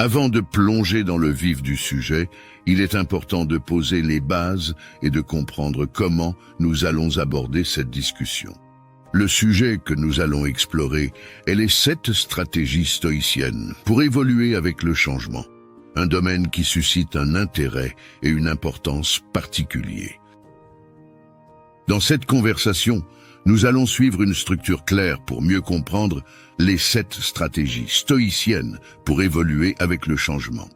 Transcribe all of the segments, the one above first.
Avant de plonger dans le vif du sujet, il est important de poser les bases et de comprendre comment nous allons aborder cette discussion. Le sujet que nous allons explorer est les 7 stratégies stoïciennes pour évoluer avec le changement, un domaine qui suscite un intérêt et une importance particuliers. Dans cette conversation, nous allons suivre une structure claire pour mieux comprendre les 7 stratégies stoïciennes pour évoluer avec le changement.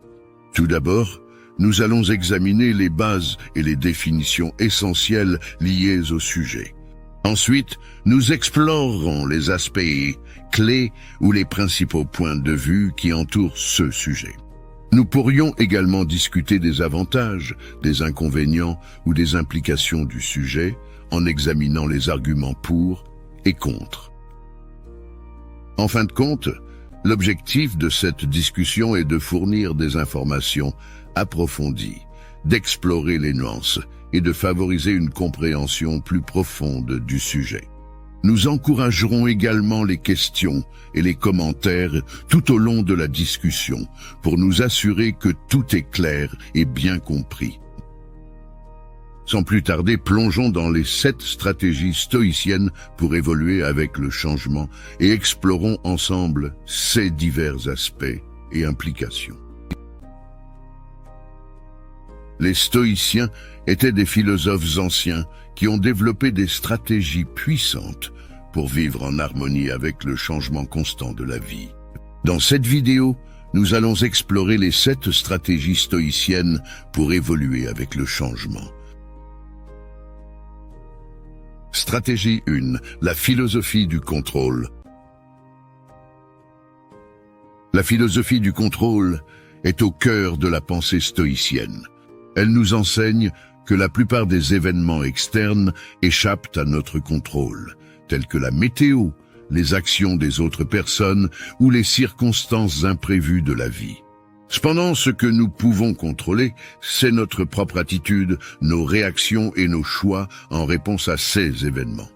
Tout d'abord, nous allons examiner les bases et les définitions essentielles liées au sujet. Ensuite, nous explorerons les aspects clés ou les principaux points de vue qui entourent ce sujet. Nous pourrions également discuter des avantages, des inconvénients ou des implications du sujet en examinant les arguments pour et contre. En fin de compte, l'objectif de cette discussion est de fournir des informations approfondies, d'explorer les nuances et de favoriser une compréhension plus profonde du sujet. Nous encouragerons également les questions et les commentaires tout au long de la discussion pour nous assurer que tout est clair et bien compris. Sans plus tarder, plongeons dans les 7 stratégies stoïciennes pour évoluer avec le changement et explorons ensemble ces divers aspects et implications. Les stoïciens étaient des philosophes anciens qui ont développé des stratégies puissantes pour vivre en harmonie avec le changement constant de la vie. Dans cette vidéo, nous allons explorer les 7 stratégies stoïciennes pour évoluer avec le changement. Stratégie 1. La philosophie du contrôle. La philosophie du contrôle est au cœur de la pensée stoïcienne. Elle nous enseigne que la plupart des événements externes échappent à notre contrôle, tels que la météo, les actions des autres personnes ou les circonstances imprévues de la vie. Cependant, ce que nous pouvons contrôler, c'est notre propre attitude, nos réactions et nos choix en réponse à ces événements.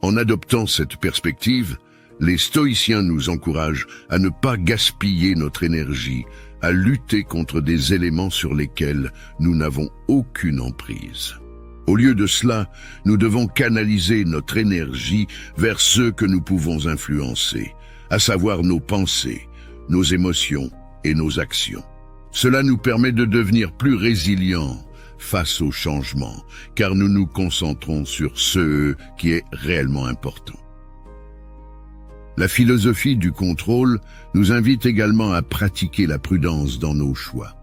En adoptant cette perspective, les stoïciens nous encouragent à ne pas gaspiller notre énergie, à lutter contre des éléments sur lesquels nous n'avons aucune emprise. Au lieu de cela, nous devons canaliser notre énergie vers ceux que nous pouvons influencer, à savoir nos pensées, nos émotions et nos actions. Cela nous permet de devenir plus résilients face au changement, car nous nous concentrons sur ce qui est réellement important. La philosophie du contrôle nous invite également à pratiquer la prudence dans nos choix.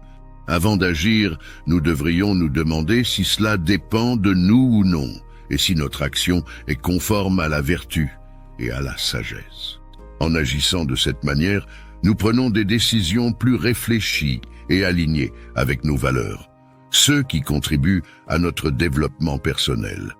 Avant d'agir, nous devrions nous demander si cela dépend de nous ou non, et si notre action est conforme à la vertu et à la sagesse. En agissant de cette manière, nous prenons des décisions plus réfléchies et alignées avec nos valeurs, ceux qui contribuent à notre développement personnel.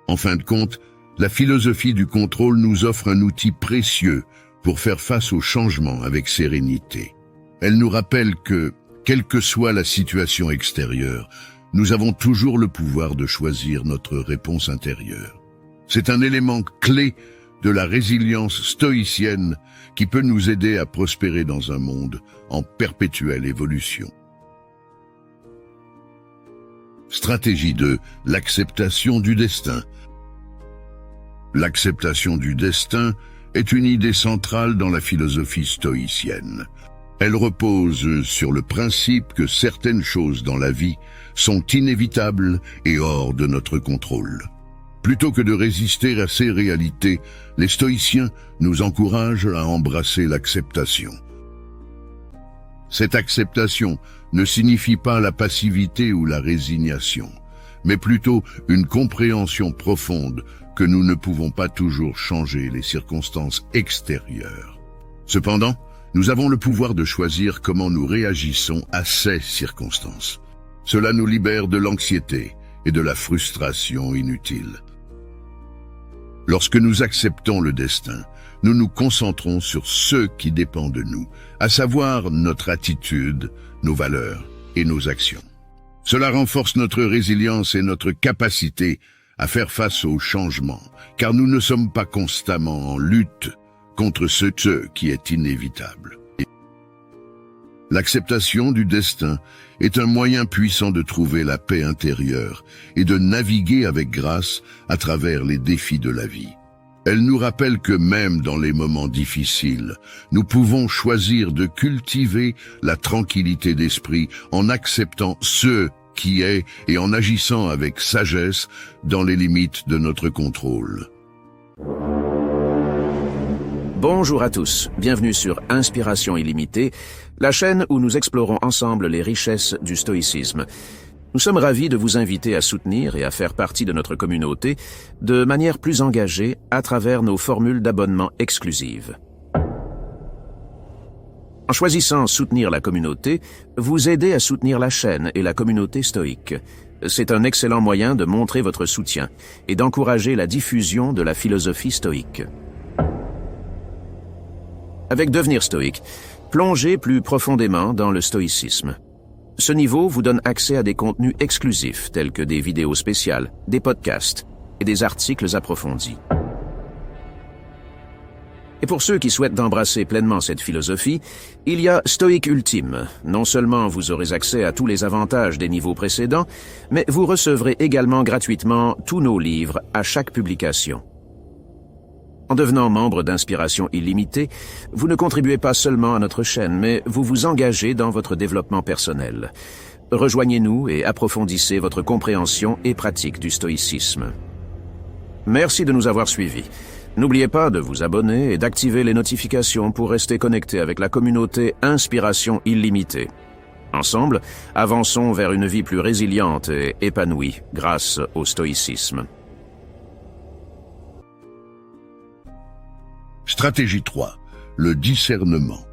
En fin de compte, la philosophie du contrôle nous offre un outil précieux pour faire face au changement avec sérénité. Elle nous rappelle que, quelle que soit la situation extérieure, nous avons toujours le pouvoir de choisir notre réponse intérieure. C'est un élément clé de la résilience stoïcienne qui peut nous aider à prospérer dans un monde en perpétuelle évolution. Stratégie 2. L'acceptation du destin. L'acceptation du destin est une idée centrale dans la philosophie stoïcienne. Elle repose sur le principe que certaines choses dans la vie sont inévitables et hors de notre contrôle. Plutôt que de résister à ces réalités, les stoïciens nous encouragent à embrasser l'acceptation. Cette acceptation ne signifie pas la passivité ou la résignation, mais plutôt une compréhension profonde que nous ne pouvons pas toujours changer les circonstances extérieures. Cependant, nous avons le pouvoir de choisir comment nous réagissons à ces circonstances. Cela nous libère de l'anxiété et de la frustration inutile. Lorsque nous acceptons le destin, nous nous concentrons sur ce qui dépend de nous, à savoir notre attitude, nos valeurs et nos actions. Cela renforce notre résilience et notre capacité à faire face aux changements, car nous ne sommes pas constamment en lutte contre ce qui est inévitable. L'acceptation du destin est un moyen puissant de trouver la paix intérieure et de naviguer avec grâce à travers les défis de la vie. Elle nous rappelle que même dans les moments difficiles, nous pouvons choisir de cultiver la tranquillité d'esprit en acceptant ce qui est et en agissant avec sagesse dans les limites de notre contrôle. Bonjour à tous, bienvenue sur Inspiration illimitée, la chaîne où nous explorons ensemble les richesses du stoïcisme. Nous sommes ravis de vous inviter à soutenir et à faire partie de notre communauté de manière plus engagée à travers nos formules d'abonnement exclusives. En choisissant soutenir la communauté, vous aidez à soutenir la chaîne et la communauté stoïque. C'est un excellent moyen de montrer votre soutien et d'encourager la diffusion de la philosophie stoïque. Avec Devenir stoïque, plongez plus profondément dans le stoïcisme. Ce niveau vous donne accès à des contenus exclusifs tels que des vidéos spéciales, des podcasts et des articles approfondis. Et pour ceux qui souhaitent d'embrasser pleinement cette philosophie, il y a Stoïque Ultime. Non seulement vous aurez accès à tous les avantages des niveaux précédents, mais vous recevrez également gratuitement tous nos livres à chaque publication. En devenant membre d'Inspiration illimitée, vous ne contribuez pas seulement à notre chaîne, mais vous vous engagez dans votre développement personnel. Rejoignez-nous et approfondissez votre compréhension et pratique du stoïcisme. Merci de nous avoir suivis. N'oubliez pas de vous abonner et d'activer les notifications pour rester connecté avec la communauté Inspiration illimitée. Ensemble, avançons vers une vie plus résiliente et épanouie grâce au stoïcisme. Stratégie 3. Le discernement.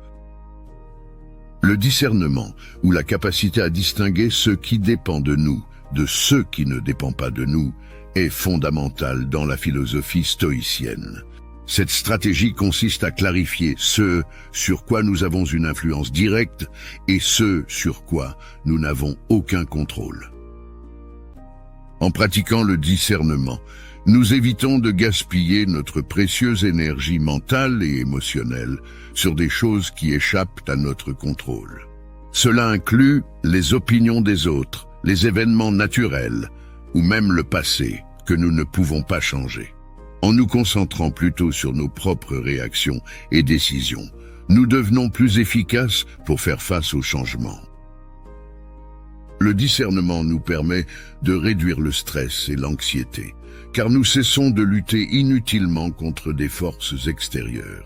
Le discernement, ou la capacité à distinguer ce qui dépend de nous de ce qui ne dépend pas de nous, est fondamental dans la philosophie stoïcienne. Cette stratégie consiste à clarifier ce sur quoi nous avons une influence directe et ce sur quoi nous n'avons aucun contrôle. En pratiquant le discernement, nous évitons de gaspiller notre précieuse énergie mentale et émotionnelle sur des choses qui échappent à notre contrôle. Cela inclut les opinions des autres, les événements naturels, ou même le passé, que nous ne pouvons pas changer. En nous concentrant plutôt sur nos propres réactions et décisions, nous devenons plus efficaces pour faire face aux changements. Le discernement nous permet de réduire le stress et l'anxiété, car nous cessons de lutter inutilement contre des forces extérieures.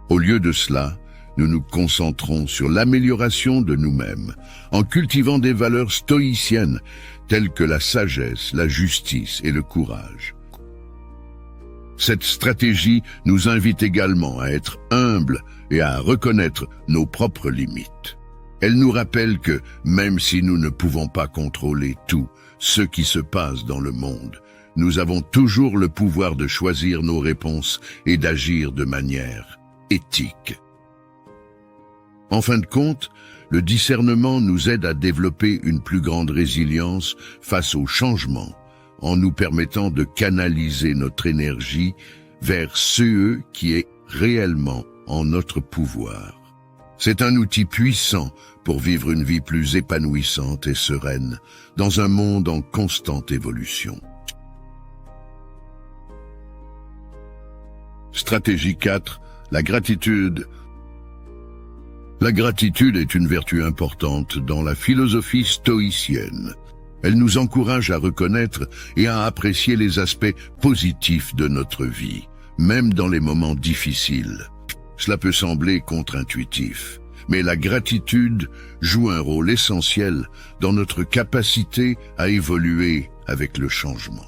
Au lieu de cela, nous nous concentrons sur l'amélioration de nous-mêmes, en cultivant des valeurs stoïciennes telles que la sagesse, la justice et le courage. Cette stratégie nous invite également à être humbles et à reconnaître nos propres limites. Elle nous rappelle que, même si nous ne pouvons pas contrôler tout ce qui se passe dans le monde, nous avons toujours le pouvoir de choisir nos réponses et d'agir de manière éthique. En fin de compte, le discernement nous aide à développer une plus grande résilience face aux changements, en nous permettant de canaliser notre énergie vers ce qui est réellement en notre pouvoir. C'est un outil puissant pour vivre une vie plus épanouissante et sereine dans un monde en constante évolution. Stratégie 4. La gratitude. La gratitude est une vertu importante dans la philosophie stoïcienne. Elle nous encourage à reconnaître et à apprécier les aspects positifs de notre vie, même dans les moments difficiles. Cela peut sembler contre-intuitif, mais la gratitude joue un rôle essentiel dans notre capacité à évoluer avec le changement.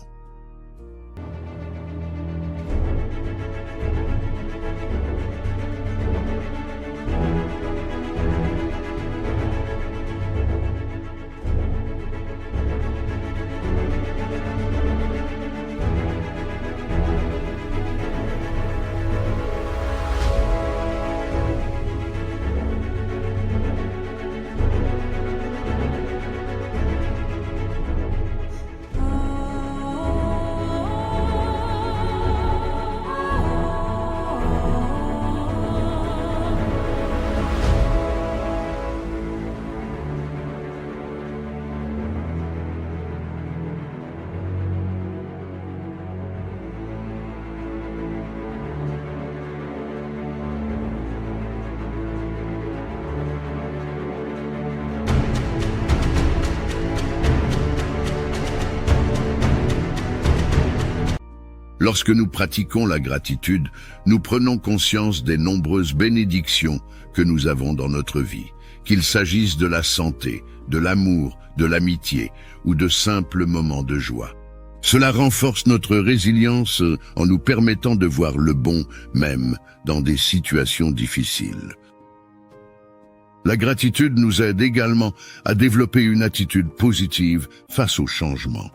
Lorsque nous pratiquons la gratitude, nous prenons conscience des nombreuses bénédictions que nous avons dans notre vie, qu'il s'agisse de la santé, de l'amour, de l'amitié ou de simples moments de joie. Cela renforce notre résilience en nous permettant de voir le bon, même dans des situations difficiles. La gratitude nous aide également à développer une attitude positive face au changement.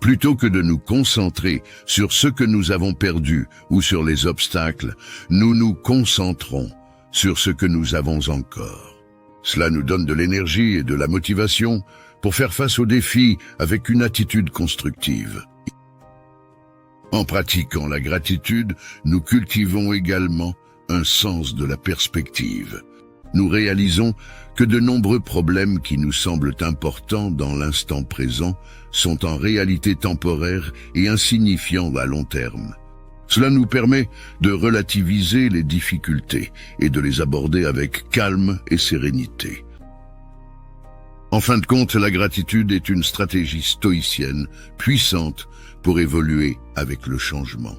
Plutôt que de nous concentrer sur ce que nous avons perdu ou sur les obstacles, nous nous concentrons sur ce que nous avons encore. Cela nous donne de l'énergie et de la motivation pour faire face aux défis avec une attitude constructive. En pratiquant la gratitude, nous cultivons également un sens de la perspective. Nous réalisons que de nombreux problèmes qui nous semblent importants dans l'instant présent sont en réalité temporaires et insignifiants à long terme. Cela nous permet de relativiser les difficultés et de les aborder avec calme et sérénité. En fin de compte, la gratitude est une stratégie stoïcienne puissante pour évoluer avec le changement.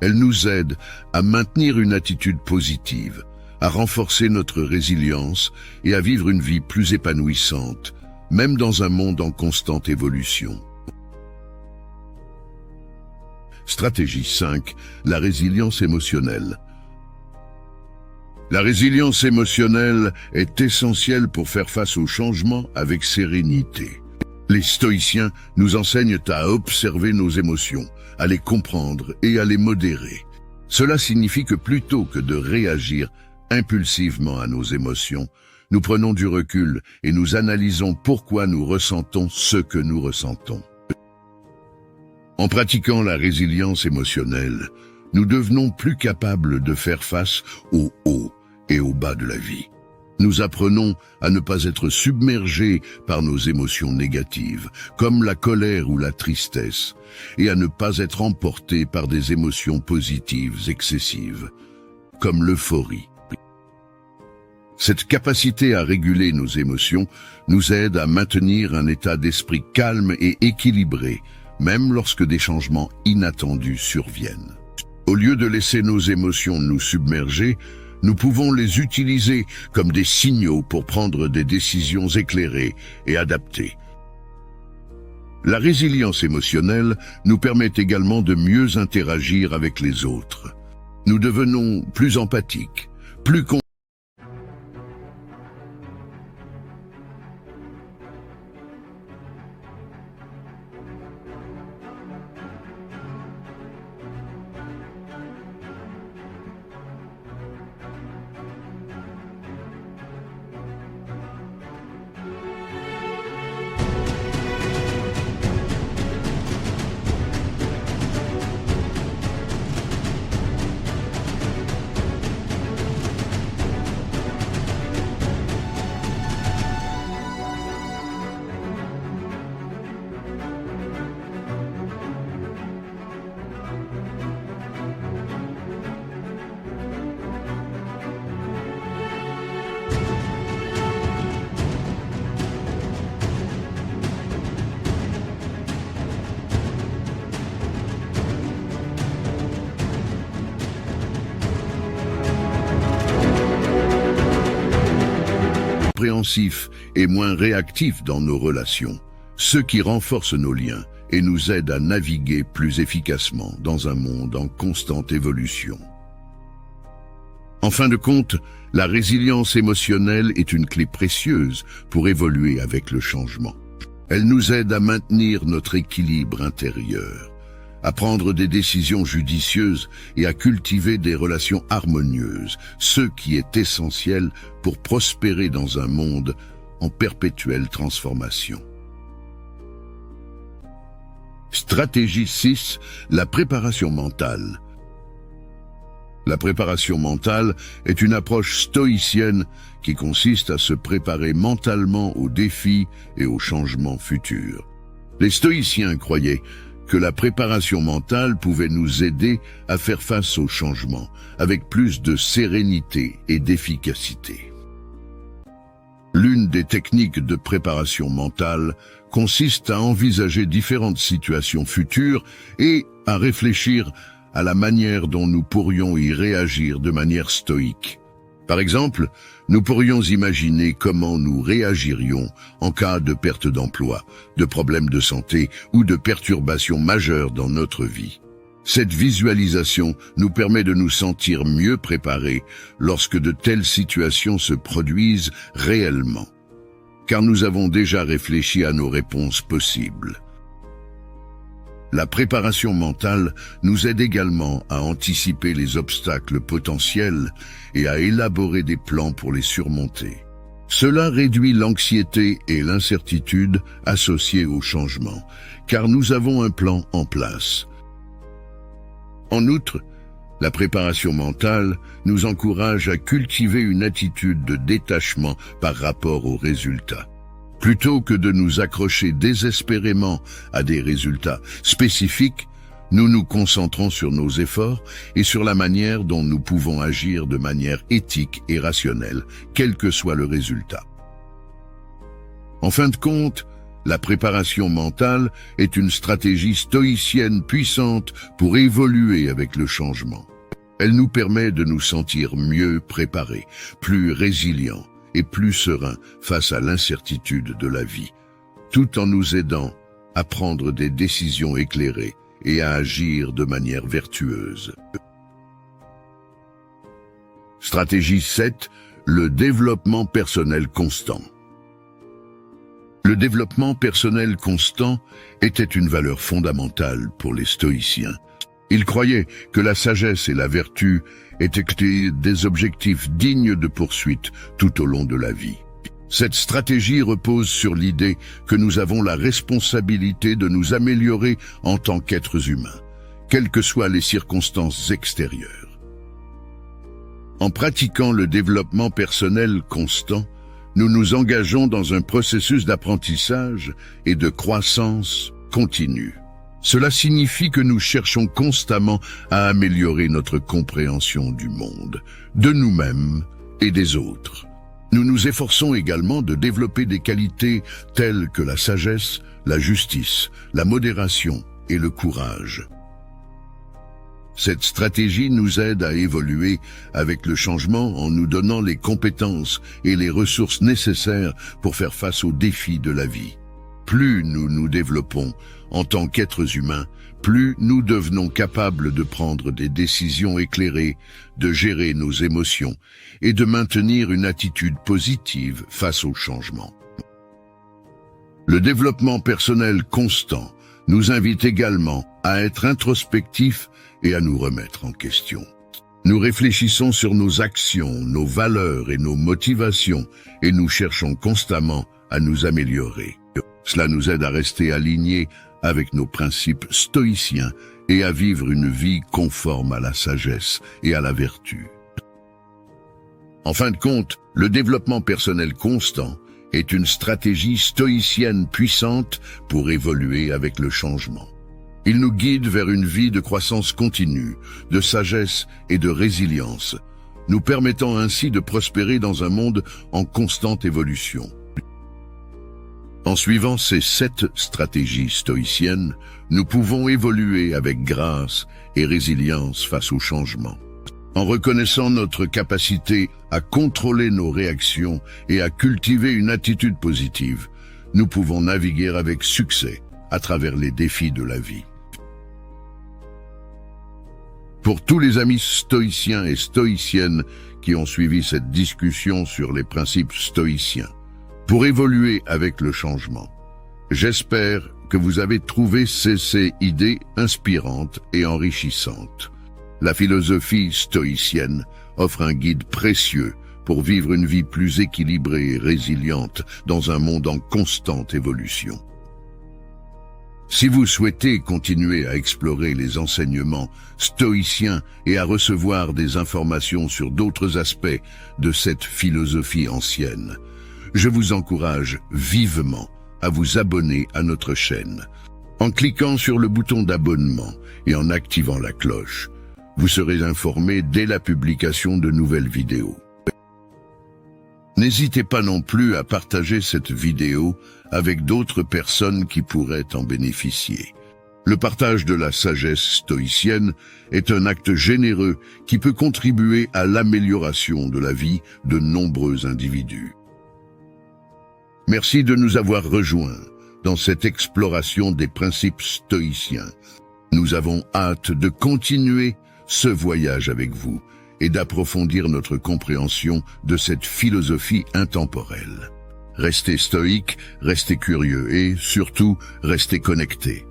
Elle nous aide à maintenir une attitude positive, à renforcer notre résilience et à vivre une vie plus épanouissante, même dans un monde en constante évolution. Stratégie 5. La résilience émotionnelle. La résilience émotionnelle est essentielle pour faire face aux changements avec sérénité. Les stoïciens nous enseignent à observer nos émotions, à les comprendre et à les modérer. Cela signifie que plutôt que de réagir impulsivement à nos émotions, nous prenons du recul et nous analysons pourquoi nous ressentons ce que nous ressentons. En pratiquant la résilience émotionnelle, nous devenons plus capables de faire face aux hauts et aux bas de la vie. Nous apprenons à ne pas être submergés par nos émotions négatives, comme la colère ou la tristesse, et à ne pas être emportés par des émotions positives excessives, comme l'euphorie. Cette capacité à réguler nos émotions nous aide à maintenir un état d'esprit calme et équilibré, même lorsque des changements inattendus surviennent. Au lieu de laisser nos émotions nous submerger, nous pouvons les utiliser comme des signaux pour prendre des décisions éclairées et adaptées. La résilience émotionnelle nous permet également de mieux interagir avec les autres. Nous devenons plus empathiques, plus compréhensifs et moins réactifs dans nos relations, ce qui renforce nos liens et nous aide à naviguer plus efficacement dans un monde en constante évolution. En fin de compte, la résilience émotionnelle est une clé précieuse pour évoluer avec le changement. Elle nous aide à maintenir notre équilibre intérieur, à prendre des décisions judicieuses et à cultiver des relations harmonieuses, ce qui est essentiel pour prospérer dans un monde en perpétuelle transformation. Stratégie 6. La préparation mentale. La préparation mentale est une approche stoïcienne qui consiste à se préparer mentalement aux défis et aux changements futurs. Les stoïciens croyaient que la préparation mentale pouvait nous aider à faire face aux changements avec plus de sérénité et d'efficacité. L'une des techniques de préparation mentale consiste à envisager différentes situations futures et à réfléchir à la manière dont nous pourrions y réagir de manière stoïque. Par exemple, nous pourrions imaginer comment nous réagirions en cas de perte d'emploi, de problèmes de santé ou de perturbations majeures dans notre vie. Cette visualisation nous permet de nous sentir mieux préparés lorsque de telles situations se produisent réellement, car nous avons déjà réfléchi à nos réponses possibles. La préparation mentale nous aide également à anticiper les obstacles potentiels et à élaborer des plans pour les surmonter. Cela réduit l'anxiété et l'incertitude associées au changement, car nous avons un plan en place. En outre, la préparation mentale nous encourage à cultiver une attitude de détachement par rapport aux résultats. Plutôt que de nous accrocher désespérément à des résultats spécifiques, nous nous concentrons sur nos efforts et sur la manière dont nous pouvons agir de manière éthique et rationnelle, quel que soit le résultat. En fin de compte, la préparation mentale est une stratégie stoïcienne puissante pour évoluer avec le changement. Elle nous permet de nous sentir mieux préparés, plus résilients et plus sereins face à l'incertitude de la vie, tout en nous aidant à prendre des décisions éclairées et à agir de manière vertueuse. Stratégie 7. Le développement personnel constant. Le développement personnel constant était une valeur fondamentale pour les stoïciens. Ils croyaient que la sagesse et la vertu étaient des objectifs dignes de poursuite tout au long de la vie. Cette stratégie repose sur l'idée que nous avons la responsabilité de nous améliorer en tant qu'êtres humains, quelles que soient les circonstances extérieures. En pratiquant le développement personnel constant, nous nous engageons dans un processus d'apprentissage et de croissance continue. Cela signifie que nous cherchons constamment à améliorer notre compréhension du monde, de nous-mêmes et des autres. Nous nous efforçons également de développer des qualités telles que la sagesse, la justice, la modération et le courage. Cette stratégie nous aide à évoluer avec le changement en nous donnant les compétences et les ressources nécessaires pour faire face aux défis de la vie. Plus nous nous développons en tant qu'êtres humains, plus nous devenons capables de prendre des décisions éclairées, de gérer nos émotions et de maintenir une attitude positive face au changement. Le développement personnel constant nous invite également à être introspectifs et à nous remettre en question. Nous réfléchissons sur nos actions, nos valeurs et nos motivations et nous cherchons constamment à nous améliorer. Cela nous aide à rester alignés avec nos principes stoïciens et à vivre une vie conforme à la sagesse et à la vertu. En fin de compte, le développement personnel constant est une stratégie stoïcienne puissante pour évoluer avec le changement. Il nous guide vers une vie de croissance continue, de sagesse et de résilience, nous permettant ainsi de prospérer dans un monde en constante évolution. En suivant ces 7 stratégies stoïciennes, nous pouvons évoluer avec grâce et résilience face au changement. En reconnaissant notre capacité à contrôler nos réactions et à cultiver une attitude positive, nous pouvons naviguer avec succès à travers les défis de la vie. Pour tous les amis stoïciens et stoïciennes qui ont suivi cette discussion sur les principes stoïciens, pour évoluer avec le changement, j'espère que vous avez trouvé ces idées inspirantes et enrichissantes. La philosophie stoïcienne offre un guide précieux pour vivre une vie plus équilibrée et résiliente dans un monde en constante évolution. Si vous souhaitez continuer à explorer les enseignements stoïciens et à recevoir des informations sur d'autres aspects de cette philosophie ancienne, je vous encourage vivement à vous abonner à notre chaîne. En cliquant sur le bouton d'abonnement et en activant la cloche, vous serez informé dès la publication de nouvelles vidéos. N'hésitez pas non plus à partager cette vidéo avec d'autres personnes qui pourraient en bénéficier. Le partage de la sagesse stoïcienne est un acte généreux qui peut contribuer à l'amélioration de la vie de nombreux individus. Merci de nous avoir rejoints dans cette exploration des principes stoïciens. Nous avons hâte de continuer ce voyage avec vous et d'approfondir notre compréhension de cette philosophie intemporelle. Restez stoïques, restez curieux et, surtout, restez connectés.